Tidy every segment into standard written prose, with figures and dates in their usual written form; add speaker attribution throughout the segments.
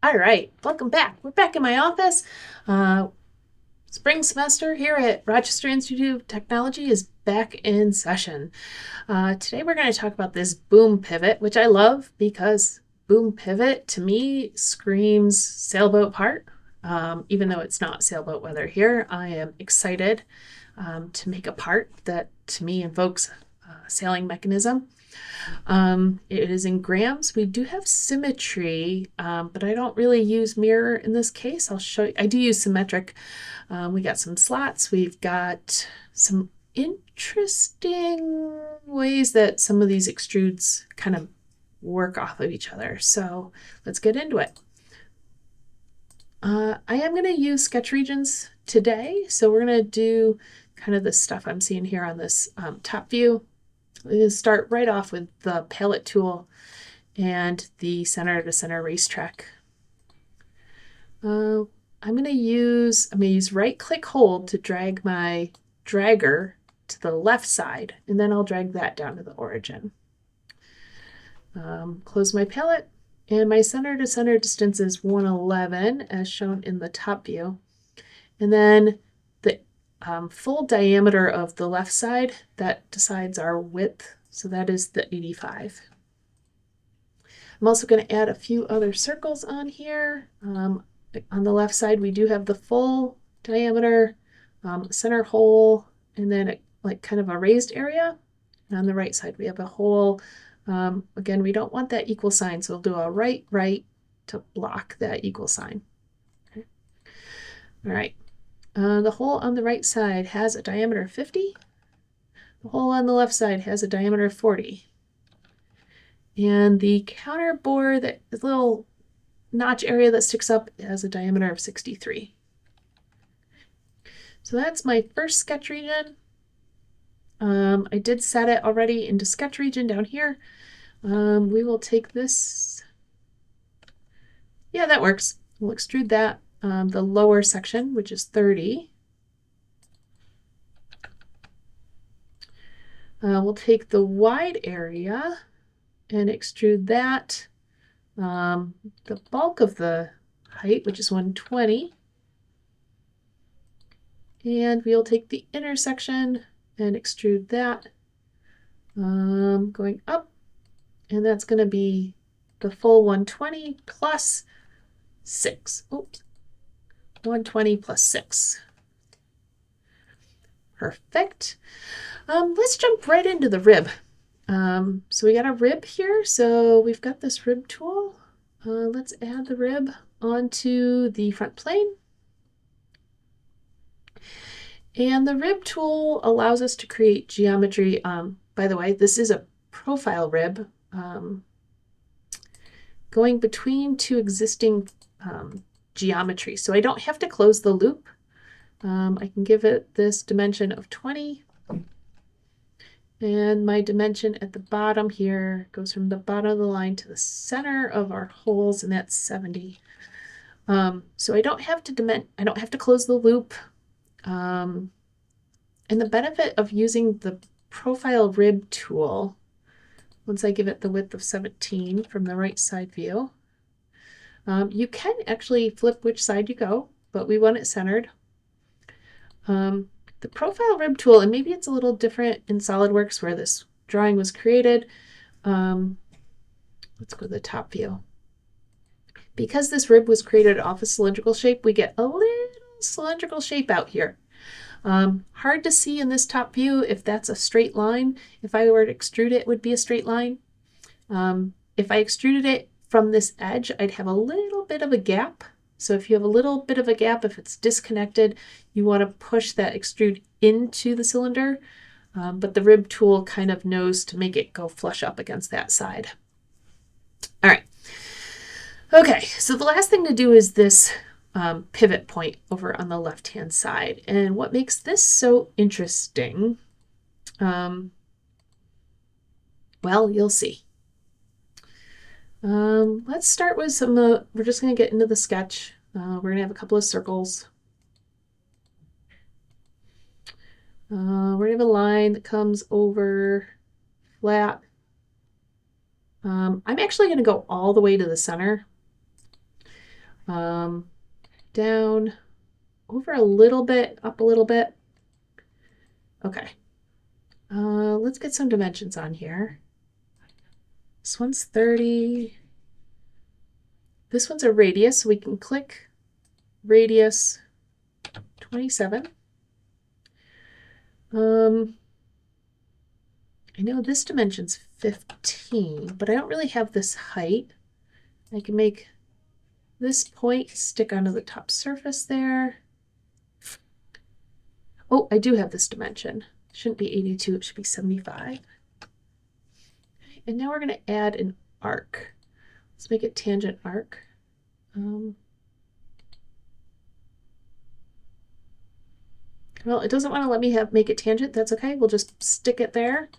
Speaker 1: All right, welcome back. We're back in my office. Spring semester here at Rochester Institute of Technology is back in session. Today we're going to talk about this boom pivot, which I love because boom pivot to me screams sailboat part. Even though it's not sailboat weather here, I am excited to make a part that to me invokes a sailing mechanism. It is in grams. We do have symmetry, but I don't really use mirror in this case. I'll show you. I do use symmetric. We got some slots. We've got some interesting ways that some of these extrudes kind of work off of each other. So let's get into it. I am going to use sketch regions today. So we're going to do kind of the stuff I'm seeing here on this top view. We're going to start right off with the palette tool and the center to center racetrack. I'm going to use right click hold to drag my dragger to the left side, and then I'll drag that down to the origin. Close my palette, and my center to center distance is 111 as shown in the top view. And then the full diameter of the left side, that decides our width, so that is the 85. I'm also going to add a few other circles on here. On the left side, we do have the full diameter, center hole, and then like kind of a raised area. And on the right side, we have a hole. Again, we don't want that equal sign, so we'll do a right to block that equal sign. Okay. All right. The hole on the right side has a diameter of 50. The hole on the left side has a diameter of 40. And the counter bore, that little notch area that sticks up, has a diameter of 63. So that's my first sketch region. I did set it already into sketch region down here. We will take this. Yeah, that works. We'll extrude that. The lower section, which is 30. We'll take the wide area and extrude that. The bulk of the height, which is 120. And we'll take the intersection and extrude that going up. And that's going to be the full 120 plus 6. Oops. 120 plus 6. Perfect. Let's jump right into the rib. So we got a rib here. So we've got this rib tool. Let's add the rib onto the front plane. And the rib tool allows us to create geometry. By the way, this is a profile rib going between two existing geometry. So I don't have to close the loop. I can give it this dimension of 20. And my dimension at the bottom here goes from the bottom of the line to the center of our holes, and that's 70. So I don't have to close the loop. And the benefit of using the profile rib tool, once I give it the width of 17 from the right side view, you can actually flip which side you go, but we want it centered. The profile rib tool, and maybe it's a little different in SolidWorks where this drawing was created. Let's go to the top view. Because this rib was created off a cylindrical shape, we get a little cylindrical shape out here. Hard to see in this top view if that's a straight line. If I were to extrude it, it would be a straight line. If I extruded it from this edge, I'd have a little bit of a gap. So if you have a little bit of a gap, if it's disconnected, you want to push that extrude into the cylinder. But the rib tool kind of knows to make it go flush up against that side. All right. Okay, so the last thing to do is this pivot point over on the left-hand side. And what makes this so interesting, well, you'll see. Let's start with some, we're just going to get into the sketch. We're going to have a couple of circles. We're going to have a line that comes over flat. I'm actually going to go all the way to the center. Down, over a little bit, up a little bit. Okay. Let's get some dimensions on here. This one's 30. This one's a radius, so we can click radius 27. I know this dimension's 15, but I don't really have this height. I can make this point stick onto the top surface there. Oh, I do have this dimension. It shouldn't be 82, it should be 75. And now we're going to add an arc. Let's make it tangent arc. Well, it doesn't want to let me make it tangent. That's okay. We'll just stick it there.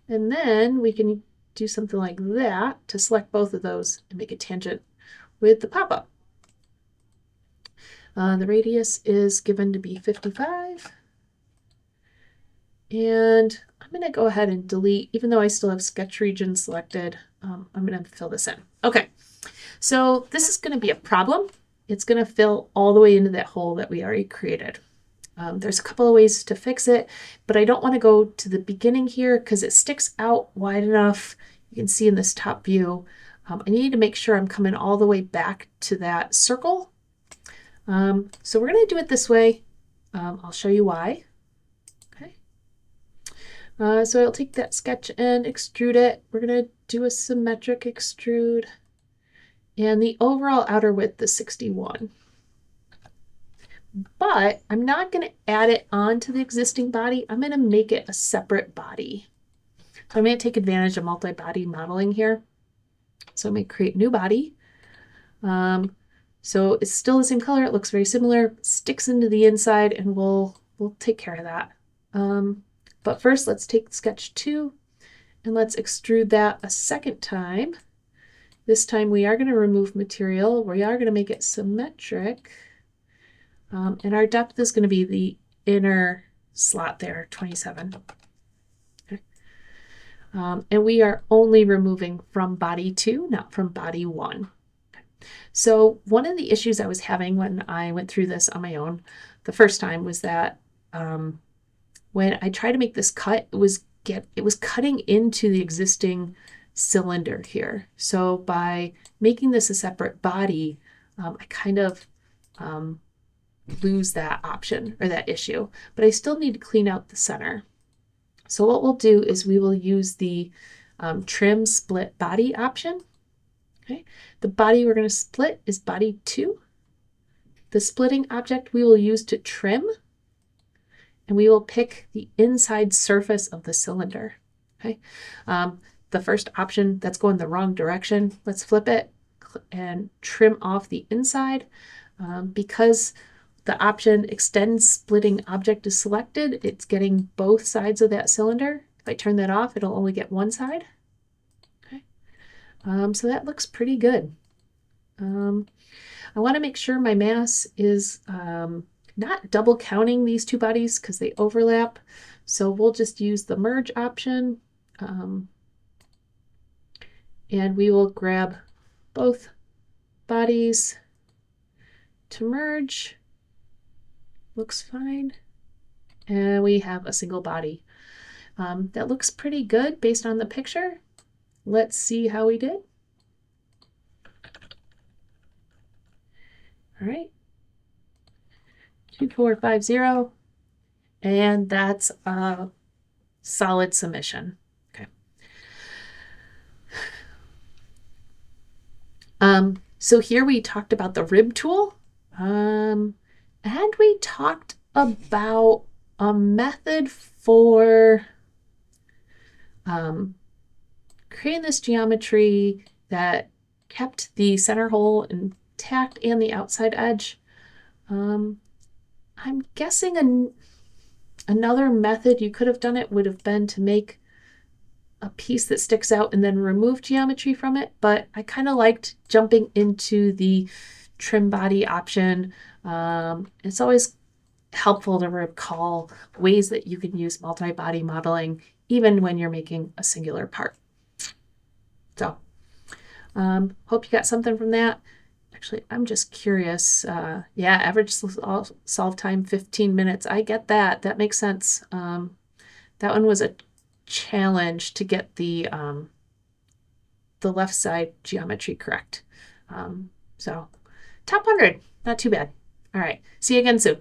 Speaker 1: And then we can do something like that to select both of those and make a tangent with the pop-up. The radius is given to be 55. And I'm going to go ahead and delete, even though I still have sketch region selected, I'm going to fill this in. Okay, so this is going to be a problem. It's going to fill all the way into that hole that we already created. There's a couple of ways to fix it, but I don't want to go to the beginning here because it sticks out wide enough. You can see in this top view. I need to make sure I'm coming all the way back to that circle. So we're going to do it this way. I'll show you why. Okay. So I'll take that sketch and extrude it. We're going to do a symmetric extrude. And the overall outer width is 61. But I'm not going to add it onto the existing body. I'm going to make it a separate body. So I'm going to take advantage of multi-body modeling here. So I'm going to create new body. So it's still the same color. It looks very similar. Sticks into the inside, and we'll take care of that. But first, let's take sketch 2 and let's extrude that a second time. This time we are going to remove material. We are going to make it symmetric. And our depth is going to be the inner slot there, 27. Okay. And we are only removing from body 2, not from body 1. Okay. So one of the issues I was having when I went through this on my own the first time was that when I tried to make this cut, it was cutting into the existing cylinder here. So by making this a separate body, I kind of lose that option or that issue, but I still need to clean out the center. So what we'll do is we will use the trim split body option. Okay, the body we're going to split is body 2. The splitting object we will use to trim, and we will pick the inside surface of the cylinder. Okay, the first option, that's going the wrong direction. Let's flip it and trim off the inside. Because the option extend splitting object is selected, it's getting both sides of that cylinder. If I turn that off, it'll only get one side. Okay. So that looks pretty good. I want to make sure my mass is not double counting these two bodies because they overlap. So we'll just use the merge option. And we will grab both bodies to merge. Looks fine. And we have a single body. That looks pretty good based on the picture. Let's see how we did. All right. 2450. And that's a solid submission. Okay. So here we talked about the rib tool. And we talked about a method for creating this geometry that kept the center hole intact and the outside edge. I'm guessing another method you could have done it would have been to make a piece that sticks out and then remove geometry from it, but I kind of liked jumping into the trim body option. It's always helpful to recall ways that you can use multi-body modeling even when you're making a singular part. So hope you got something from that. Actually, I'm just curious. Yeah, average solve time 15 minutes. I get that. That makes sense. That one was a challenge to get the left side geometry correct. So top 100, not too bad. All right, see you again soon.